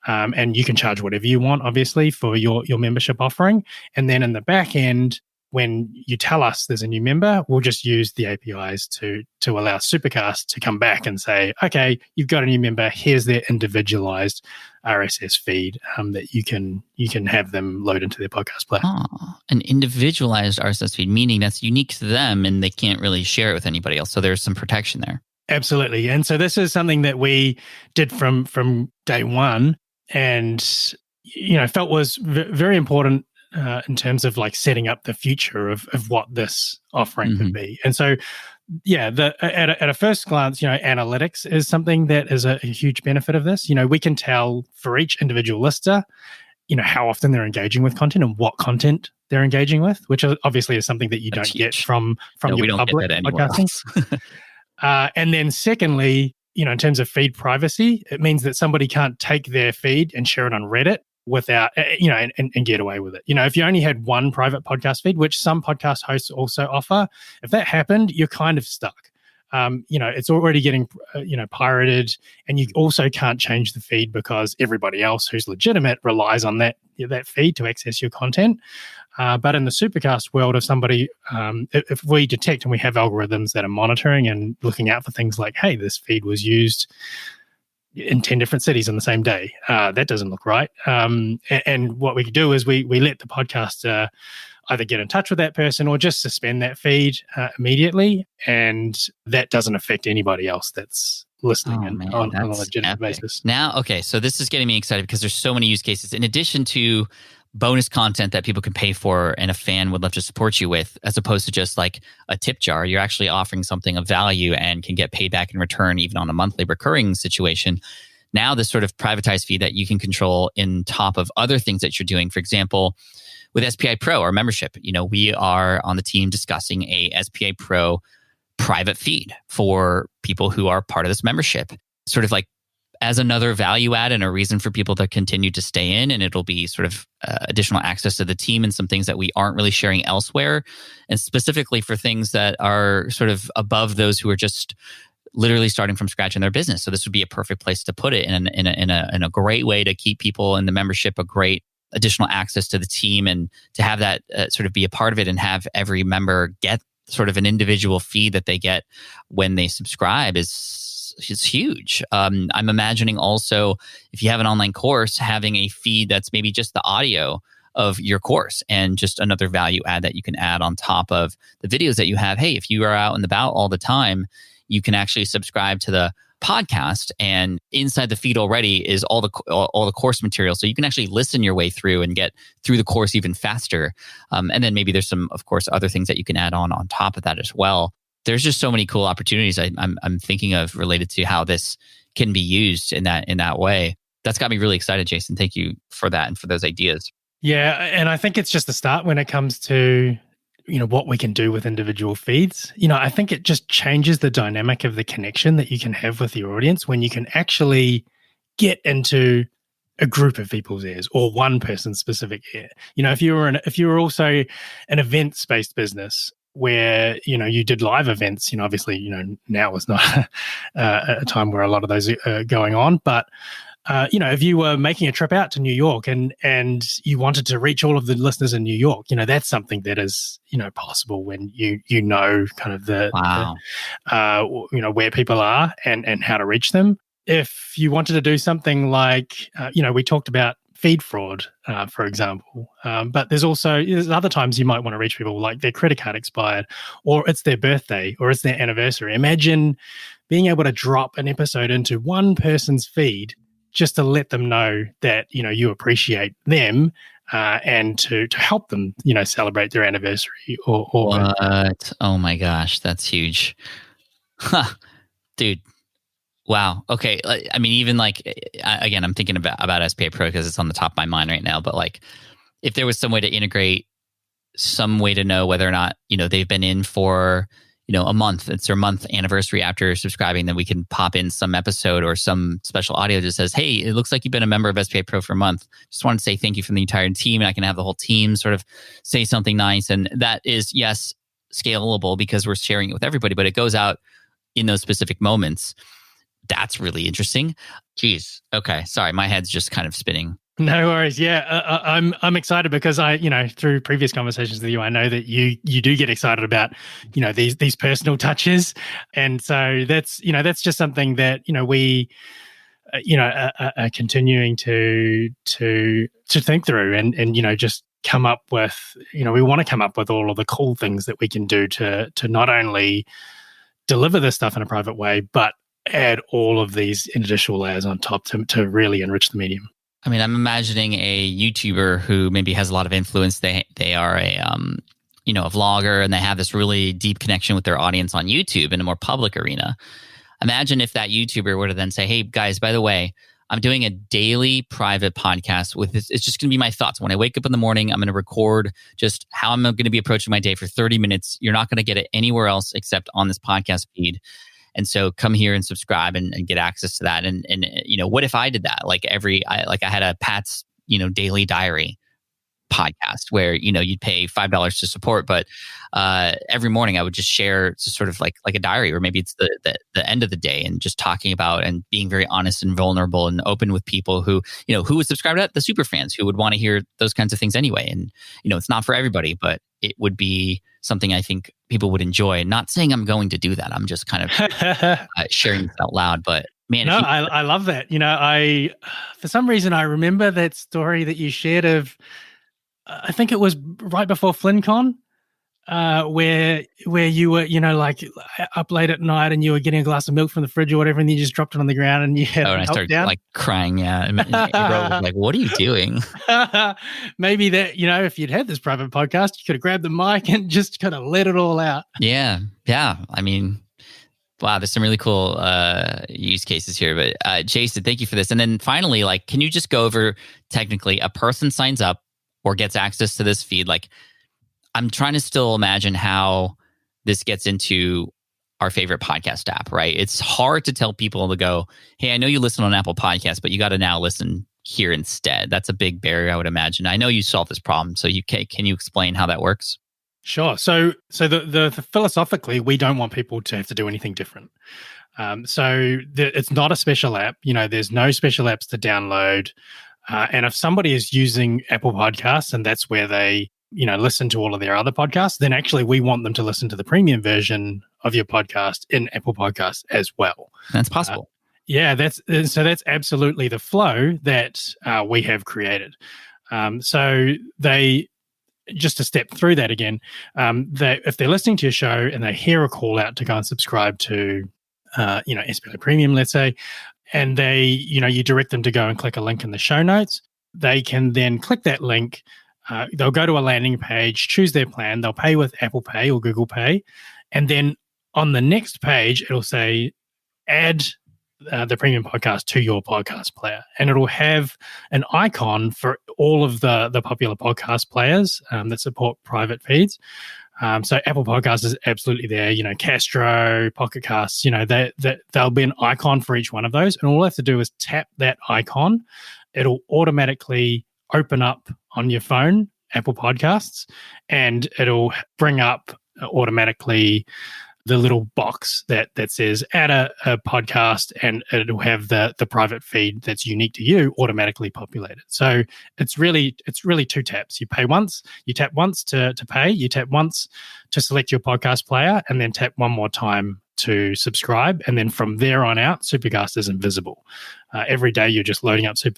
And you can charge whatever you want, obviously, for your membership offering. And then in the back end, when you tell us there's a new member, we'll just use the APIs to allow Supercast to come back and say, okay, you've got a new member. Here's their individualized RSS feed that you can have them load into their podcast player. Oh, an individualized RSS feed, meaning that's unique to them and they can't really share it with anybody else. So there's some protection there. Absolutely. And so this is something that we did from day one, and felt was very important in terms of like setting up the future of what this offering could be. And so, at a first glance, analytics is something that is a huge benefit of this. We can tell for each individual lister, how often they're engaging with content and what content they're engaging with, which obviously is something that you don't get from your public podcasting. And then secondly, in terms of feed privacy, it means that somebody can't take their feed and share it on Reddit without, and get away with it. If you only had one private podcast feed, which some podcast hosts also offer, if that happened, you're kind of stuck. It's already getting, pirated, and you also can't change the feed because everybody else who's legitimate relies on that feed to access your content. But in the Supercast world, if somebody, if we detect, and we have algorithms that are monitoring and looking out for things like, hey, this feed was used in 10 different cities on the same day, that doesn't look right. And what we do is we let the podcaster either get in touch with that person or just suspend that feed immediately. And that doesn't affect anybody else that's listening on a legitimate basis. Now, okay, so this is getting me excited because there's so many use cases. In addition to bonus content that people can pay for and a fan would love to support you with, as opposed to just like a tip jar, you're actually offering something of value and can get paid back in return, even on a monthly recurring situation. now this sort of privatized feed that you can control in top of other things that you're doing. For example, with SPI Pro, our membership, we are on the team discussing a SPI Pro private feed for people who are part of this membership, sort of like as another value add and a reason for people to continue to stay in. And it'll be sort of additional access to the team and some things that we aren't really sharing elsewhere. And specifically for things that are sort of above those who are just literally starting from scratch in their business. So this would be a perfect place to put it in a great way to keep people in the membership, a great additional access to the team, and to have that sort of be a part of it and have every member get sort of an individual feed that they get when they subscribe is huge. I'm imagining also, if you have an online course, having a feed that's maybe just the audio of your course and just another value add that you can add on top of the videos that you have. Hey, if you are out and about all the time, you can actually subscribe to the podcast, and inside the feed already is all the course material, so you can actually listen your way through and get through the course even faster. And then maybe there's some, of course, other things that you can add on top of that as well. There's just so many cool opportunities I'm thinking of related to how this can be used in that way. That's got me really excited, Jason. Thank you for that and for those ideas. Yeah, and I think it's just the start when it comes to what we can do with individual feeds. I think it just changes the dynamic of the connection that you can have with your audience when you can actually get into a group of people's ears or one person's specific ear. If you were also an events-based business where you did live events, obviously now is not a time where a lot of those are going on, but if you were making a trip out to New York and you wanted to reach all of the listeners in New York, that's something that is, possible when you know kind of where people are and how to reach them. If you wanted to do something like, we talked about feed fraud, for example, but there's other times you might want to reach people like their credit card expired, or it's their birthday, or it's their anniversary. Imagine being able to drop an episode into one person's feed just to let them know that you appreciate them and to help them celebrate their anniversary or what? Oh my gosh, that's huge. Dude. Wow. Okay. I mean, even again, I'm thinking about SPI Pro because it's on the top of my mind right now, but if there was some way to integrate some way to know whether or not they've been in for a month, it's their month anniversary after subscribing, then we can pop in some episode or some special audio that says, hey, it looks like you've been a member of SPI Pro for a month. Just wanted to say thank you from the entire team. And I can have the whole team sort of say something nice. And that is, yes, scalable because we're sharing it with everybody, but it goes out in those specific moments. That's really interesting. Jeez. Okay. Sorry. My head's just kind of spinning. No worries. Yeah, I'm excited because through previous conversations with you, I know that you do get excited about these personal touches, and so that's just something that we are continuing to think through and just come up with. We want to come up with all of the cool things that we can do to not only deliver this stuff in a private way, but add all of these additional layers on top to really enrich the medium. I mean, I'm imagining a YouTuber who maybe has a lot of influence. They are a vlogger, and they have this really deep connection with their audience on YouTube in a more public arena. Imagine if that YouTuber were to then say, "Hey guys, by the way, I'm doing a daily private podcast with this. It's just going to be my thoughts. When I wake up in the morning, I'm going to record just how I'm going to be approaching my day for 30 minutes. You're not going to get it anywhere else except on this podcast feed. And so come here and subscribe and get access to that. And what if I did that? I had a Pat's, daily diary podcast where, you'd pay $5 to support, but every morning I would just share sort of like a diary, or maybe it's the end of the day, and just talking about and being very honest and vulnerable and open with people who would subscribe to that, the super fans who would want to hear those kinds of things anyway. And, it's not for everybody, but it would be something I think people would enjoy. Not saying I'm going to do that. I'm just kind of sharing this out loud, but man. No, I love that. For some reason, I remember that story that you shared of, I think it was right before FlynnCon, where you were, up late at night and you were getting a glass of milk from the fridge or whatever, and you just dropped it on the ground and you had and I started crying. Yeah. And April was like, what are you doing? Maybe that, if you'd had this private podcast, you could have grabbed the mic and just kind of let it all out. Yeah. Yeah. I mean, Wow, there's some really cool use cases here. But Jason, thank you for this. And then finally, like, can you just go over technically a person signs up or gets access to this feed? Like, I'm trying to still imagine how this gets into our favorite podcast app, right? It's hard to tell people to go, hey, I know you listen on Apple Podcasts, but you got to now listen here instead. That's a big barrier, I would imagine. I know you solved this problem. So can you explain how that works? Sure. So the philosophically, we don't want people to have to do anything different. It's not a special app. There's no special apps to download. And if somebody is using Apple Podcasts and that's where they, listen to all of their other podcasts, then actually we want them to listen to the premium version of your podcast in Apple Podcasts as well. That's possible. That's absolutely the flow that we have created. Just to step through that again, if they're listening to your show and they hear a call out to go and subscribe to, SPI Premium, let's say, and you direct them to go and click a link in the show notes, they can then click that link. They'll go to a landing page, choose their plan. They'll pay with Apple Pay or Google Pay. And then on the next page, it'll say, add the premium podcast to your podcast player, and it'll have an icon for all of the popular podcast players that support private feeds. So Apple Podcasts is absolutely there. Castro, Pocket Casts. There'll be an icon for each one of those, and all I have to do is tap that icon. It'll automatically open up on your phone Apple Podcasts, and it'll bring up automatically the little box that says add a podcast, and it'll have the private feed that's unique to you automatically populated. So it's really two taps. You tap once to pay, you tap once to select your podcast player, and then tap one more time to subscribe. And then from there on out, Supercast is invisible. Every day you're just loading up you're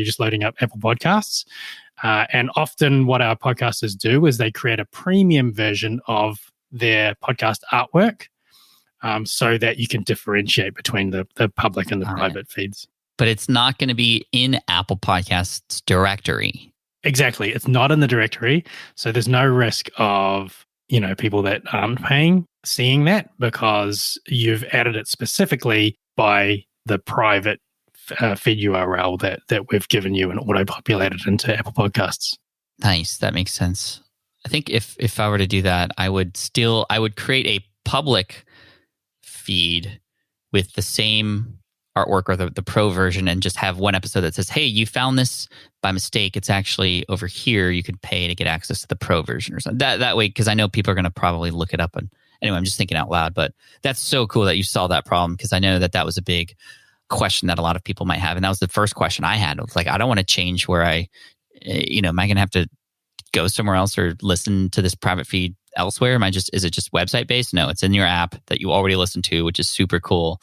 just loading up Apple Podcasts. And often what our podcasters do is they create a premium version of their podcast artwork so that you can differentiate between the public and the private feeds. But it's not going to be in Apple Podcasts directory. Exactly. It's not in the directory. So there's no risk of, people that aren't paying seeing that, because you've added it specifically by the private feed URL that we've given you and auto-populated into Apple Podcasts. Nice. That makes sense. I think if I were to do that, I would create a public feed with the same artwork or the pro version, and just have one episode that says, hey, you found this by mistake. It's actually over here. You could pay to get access to the pro version or something. That way, because I know people are going to probably look it up. And anyway, I'm just thinking out loud. But that's so cool that you solved that problem, because I know that was a big question that a lot of people might have. And that was the first question I had. It was like, I don't want to change where am I going to have to go somewhere else or listen to this private feed elsewhere? Is it just website based? No, it's in your app that you already listen to, which is super cool.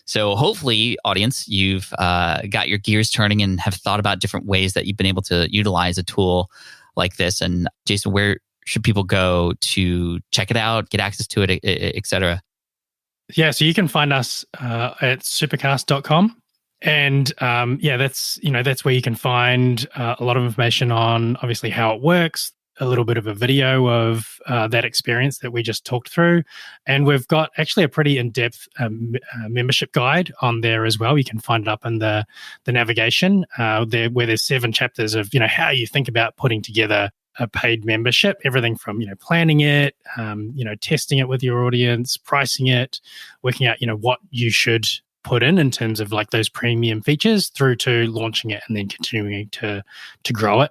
So hopefully, audience, you've got your gears turning and have thought about different ways that you've been able to utilize a tool like this. And Jason, where should people go to check it out, get access to it, et cetera? Yeah, so you can find us at supercast.com. And that's where you can find a lot of information on obviously how it works, a little bit of a video of that experience that we just talked through. And we've got actually a pretty in-depth membership guide on there as well. You can find it up in the navigation where there's 7 chapters of, how you think about putting together a paid membership, everything from, planning it, testing it with your audience, pricing it, working out, what you should put in terms of like those premium features, through to launching it and then continuing to grow it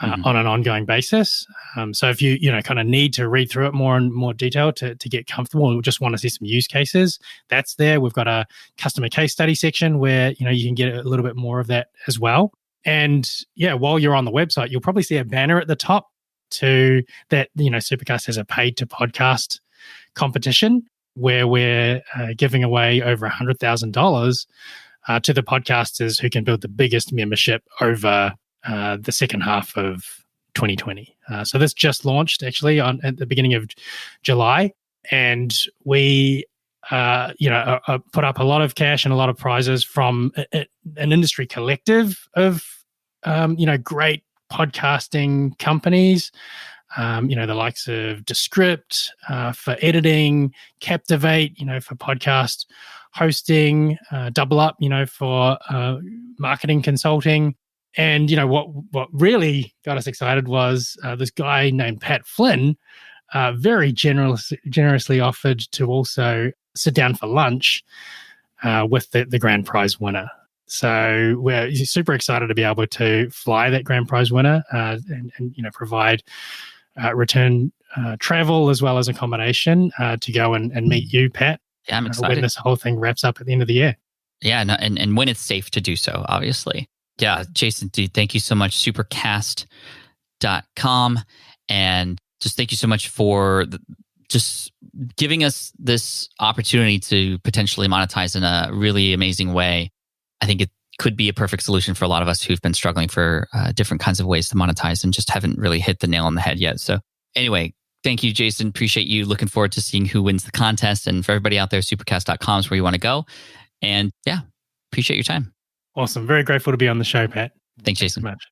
on an ongoing basis. So if you kind of need to read through it more and more detail to get comfortable, or just want to see some use cases, that's there. We've got a customer case study section where you can get a little bit more of that as well. And while you're on the website, you'll probably see a banner at the top to that, Supercast has a paid to podcast competition where we're giving away over $100,000 to the podcasters who can build the biggest membership over the second half of 2020. So this just launched actually at the beginning of July, and we put up a lot of cash and a lot of prizes from an industry collective of great podcasting companies. The likes of Descript for editing, Captivate, for podcast hosting, Double Up, for marketing consulting. And, what really got us excited was this guy named Pat Flynn very generously offered to also sit down for lunch with the grand prize winner. So we're super excited to be able to fly that grand prize winner and provide return travel as well as accommodation to go and meet you, Pat. Yeah, I'm excited. When this whole thing wraps up at the end of the year. Yeah, no, and when it's safe to do so, obviously. Yeah, Jason, dude, thank you so much. Supercast.com. And just thank you so much for just giving us this opportunity to potentially monetize in a really amazing way. I think it could be a perfect solution for a lot of us who've been struggling for different kinds of ways to monetize and just haven't really hit the nail on the head yet. So anyway, thank you, Jason. Appreciate you. Looking forward to seeing who wins the contest. And for everybody out there, supercast.com is where you want to go. And yeah, appreciate your time. Awesome. Very grateful to be on the show, Pat. Thanks, Jason. So much.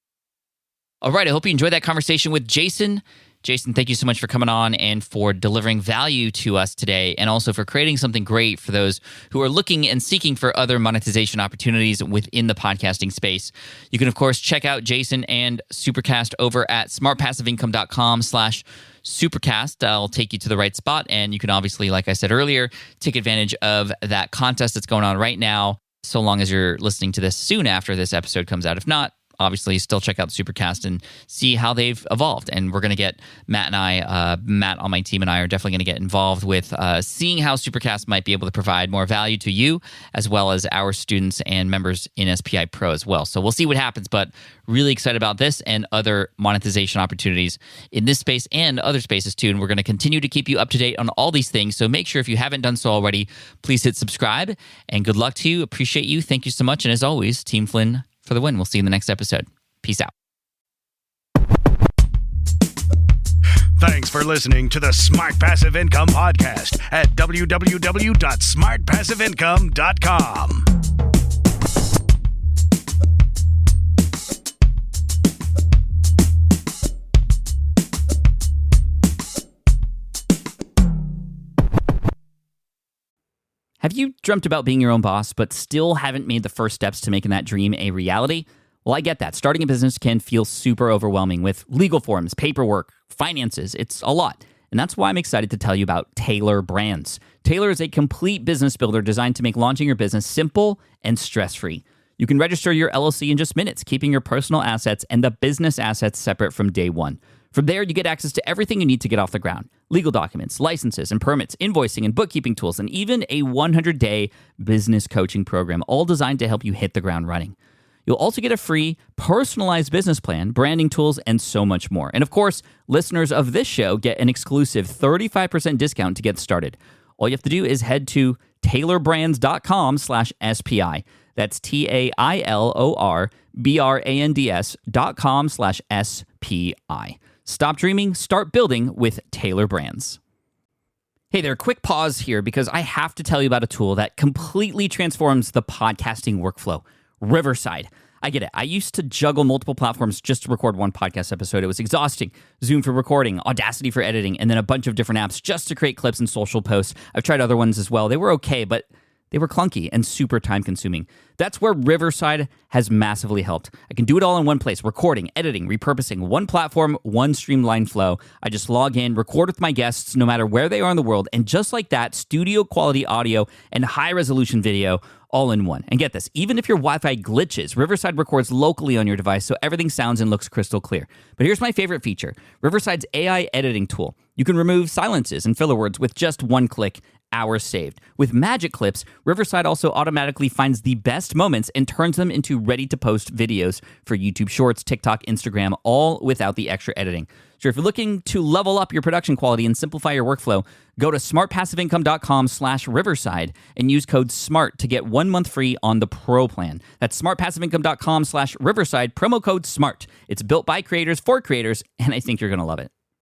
All right. I hope you enjoyed that conversation with Jason. Jason, thank you so much for coming on and for delivering value to us today, and also for creating something great for those who are looking and seeking for other monetization opportunities within the podcasting space. You can, of course, check out Jason and Supercast over at smartpassiveincome.com/Supercast. That'll take you to the right spot, and you can obviously, like I said earlier, take advantage of that contest that's going on right now, so long as you're listening to this soon after this episode comes out. If not, obviously still check out Supercast and see how they've evolved. And we're going to get Matt on my team and I are definitely going to get involved with seeing how Supercast might be able to provide more value to you, as well as our students and members in SPI Pro as well. So we'll see what happens, but really excited about this and other monetization opportunities in this space and other spaces too. And we're going to continue to keep you up to date on all these things. So make sure, if you haven't done so already, please hit subscribe, and good luck to you. Appreciate you. Thank you so much. And as always, Team Flynn for the win. We'll see you in the next episode. Peace out. Thanks for listening to the Smart Passive Income Podcast at www.smartpassiveincome.com. Have you dreamt about being your own boss, but still haven't made the first steps to making that dream a reality? Well, I get that. Starting a business can feel super overwhelming with legal forms, paperwork, finances. It's a lot. And that's why I'm excited to tell you about Taylor Brands. Taylor is a complete business builder designed to make launching your business simple and stress-free. You can register your LLC in just minutes, keeping your personal assets and the business assets separate from day one. From there, you get access to everything you need to get off the ground: legal documents, licenses and permits, invoicing and bookkeeping tools, and even a 100-day business coaching program, all designed to help you hit the ground running. You'll also get a free personalized business plan, branding tools, and so much more. And of course, listeners of this show get an exclusive 35% discount to get started. All you have to do is head to taylorbrands.com/SPI. That's TAILORBRANDS.com/SPI. Stop dreaming, start building with Taylor Brands. Hey there, quick pause here because I have to tell you about a tool that completely transforms the podcasting workflow: Riverside. I get it. I used to juggle multiple platforms just to record one podcast episode. It was exhausting. Zoom for recording, Audacity for editing, and then a bunch of different apps just to create clips and social posts. I've tried other ones as well. They were okay, but they were clunky and super time-consuming. That's where Riverside has massively helped. I can do it all in one place: recording, editing, repurposing, one platform, one streamlined flow. I just log in, record with my guests no matter where they are in the world, and just like that, studio-quality audio and high-resolution video all in one. And get this, even if your Wi-Fi glitches, Riverside records locally on your device so everything sounds and looks crystal clear. But here's my favorite feature: Riverside's AI editing tool. You can remove silences and filler words with just one click. Hours saved. With Magic Clips, Riverside also automatically finds the best moments and turns them into ready-to-post videos for YouTube Shorts, TikTok, Instagram, all without the extra editing. So if you're looking to level up your production quality and simplify your workflow, go to smartpassiveincome.com/Riverside and use code SMART to get 1 month free on the Pro plan. That's smartpassiveincome.com/Riverside, promo code SMART. It's built by creators for creators, and I think you're going to love it.